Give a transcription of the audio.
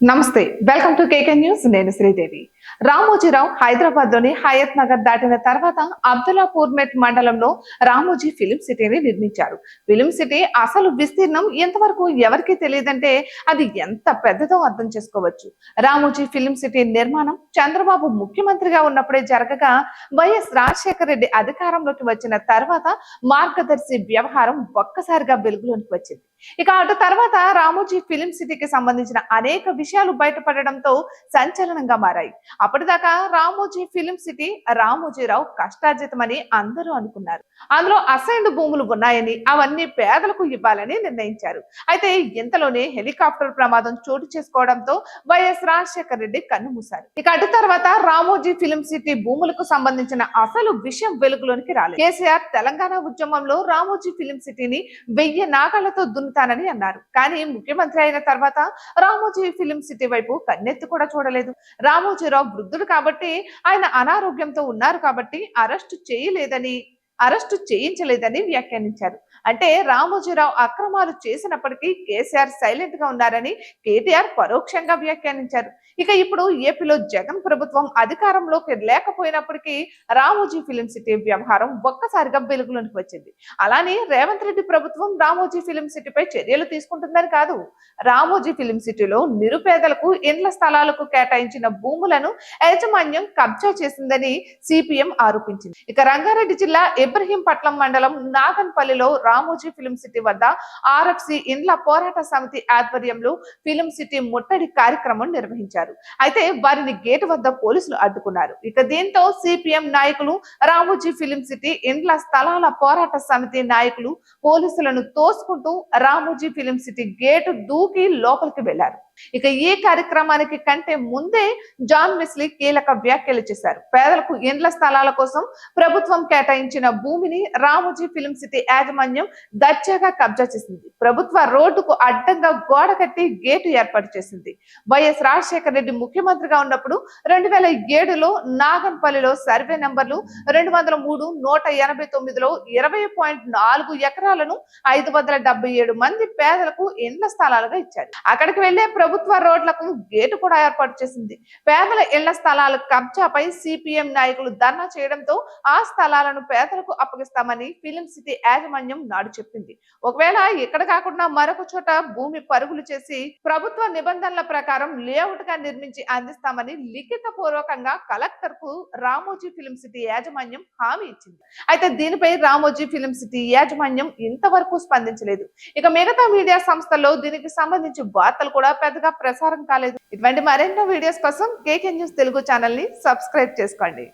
నమస్తే, welcome to KK news. నేను శ్రీదేవి. రామోజీరావు హైదరాబాద్ లోని హయత్ నగర్ దాటిన తర్వాత అబ్దుల్లాపూర్ మెట్ మండలంలో రామోజీ ఫిలిం సిటీని నిర్మించారు. ఫిలిం సిటీ అసలు విస్తీర్ణం ఎంతవరకు ఎవరికి తెలియదంటే అది ఎంత పెద్దదో అర్థం చేసుకోవచ్చు. రామోజీ ఫిలిం సిటీ నిర్మాణం చంద్రబాబు ముఖ్యమంత్రిగా ఉన్నప్పుడే జరగగా వైఎస్ రాజశేఖర రెడ్డి అధికారంలోకి వచ్చిన తర్వాత మార్గదర్శి వ్యవహారం ఒక్కసారిగా వెలుగులోనికి వచ్చింది. ఇక అటు తర్వాత రామోజీ ఫిలిం సిటీకి సంబంధించిన అనేక విషయాలు బయటపడడంతో సంచలనంగా మారాయి. అప్పటిదాకా రామోజీ ఫిలిం సిటీ రామోజీరావు కష్టార్జితమని అందరూ అనుకున్నారు. అందులో అసైన్డ్ భూములు ఉన్నాయని, అవన్నీ పేదలకు ఇవ్వాలని నిర్ణయించారు. అయితే ఇంతలోనే హెలికాప్టర్ ప్రమాదం చోటు చేసుకోవడంతో వైఎస్ రాజశేఖర రెడ్డి కన్నుమూశారు. ఇక అటు తర్వాత రామోజీ ఫిలిం సిటీ భూములకు సంబంధించిన అసలు విషయం వెలుగులోనికి రాలేదు. కేసీఆర్ తెలంగాణ ఉద్యమంలో రామోజీ ఫిలిం సిటీని 1000 నాగాలతో దున్నుతానని అన్నారు. కానీ ముఖ్యమంత్రి అయిన తర్వాత రామోజీ ఫిలిం సిటీ వైపు కన్నెత్తి కూడా చూడలేదు. రామోజీరావు వృద్ధుడు కాబట్టి, ఆయన అనారోగ్యంతో ఉన్నారు కాబట్టి అరెస్టు చేయించలేదని వ్యాఖ్యానించారు. అంటే రామోజీరావు అక్రమాలు చేసినప్పటికీ కేసీఆర్ సైలెంట్ గా ఉన్నారని కేటీఆర్ పరోక్షంగా వ్యాఖ్యానించారు. ఇక ఇప్పుడు ఏపీలో జగన్ ప్రభుత్వం అధికారంలోకి లేకపోయినప్పటికీ రామోజీ ఫిలిం సిటీ వ్యవహారం ఒక్కసారిగా వెలుగులోనికి వచ్చింది. అలానే రేవంత్ రెడ్డి ప్రభుత్వం రామోజీ ఫిలిం సిటీపై చర్యలు తీసుకుంటుందని కాదు, రామోజీ ఫిలిం సిటీలో నిరుపేదలకు ఇండ్ల స్థలాలకు కేటాయించిన భూములను యాజమాన్యం కబ్జా చేసిందని సిపిఎం ఆరోపించింది. ఇక రంగారెడ్డి జిల్లా ఇబ్రహీంపట్నం మండలం నాగన్పల్లిలో రామోజీ ఫిలిం సిటీ వద్ద ఆర్ఎఫ్సి ఇండ్ల పోరాట సమితి ఆధ్వర్యంలో ఫిలిం సిటీ ముట్టడి కార్యక్రమం నిర్వహించారు. అయితే వారిని గేటు వద్ద పోలీసులు అడ్డుకున్నారు. ఇక దీంతో సిపిఎం నాయకులు, రామోజీ ఫిలిం సిటీ ఇండ్ల స్థలాల పోరాట సమితి నాయకులు పోలీసులను తోసుకుంటూ రామోజీ ఫిలిం సిటీ గేటు దూకి లోపలికి వెళ్లారు. ఇక ఈ కార్యక్రమానికి కంటే ముందే జాన్ వెస్లీ కీలక వ్యాఖ్యలు చేశారు. పేదలకు ఇండ్ల స్థలాల కోసం ప్రభుత్వం కేటాయించిన భూమిని రామోజీ ఫిలిం సిటీ యాజమాన్యం దర్జాగా కబ్జా చేసింది. ప్రభుత్వ రోడ్డుకు అడ్డంగా గోడ కట్టి గేటు ఏర్పాటు చేసింది. వైఎస్ రాజశేఖర రెడ్డి ముఖ్యమంత్రిగా ఉన్నప్పుడు 2007లో నాగన్పల్లిలో సర్వే నంబర్లు 203, 189లో 20.4 ఎకరాలను 577 మంది పేదలకు ఇండ్ల స్థలాలుగా ఇచ్చారు. అక్కడికి వెళ్లే ప్రభుత్వ రోడ్లకు గేటు కూడా ఏర్పాటు చేసింది. పేదల ఇళ్ల స్థలాల కబ్జాపై సిపిఎం నాయకులు ధర్నా చేయడంతో ఆ స్థలాలను పేదలకు అప్పగిస్తామని ఫిలిం సిటీ యాజమాన్యం నాడు చెప్పింది. ఒకవేళ ఇక్కడ కాకుండా మరొక చోట భూమి పరుగులు చేసి ప్రభుత్వ నిబంధనల ప్రకారం లేఅవుట్ గా నిర్మించి అందిస్తామని లిఖిత పూర్వకంగా కలెక్టర్ కు రామోజీ ఫిలిం సిటీ యాజమాన్యం హామీ ఇచ్చింది. అయితే దీనిపై రామోజీ ఫిలిం సిటీ యాజమాన్యం ఇంతవరకు స్పందించలేదు. ఇక మిగతా మీడియా సంస్థల్లో దీనికి సంబంధించి వార్తలు కూడా పెద్దగా ప్రసారం కాలేదు. ఇటువంటి మరెన్నో వీడియోస్ కోసం కేకే న్యూస్ తెలుగు ఛానల్ ని సబ్స్క్రైబ్ చేసుకోండి.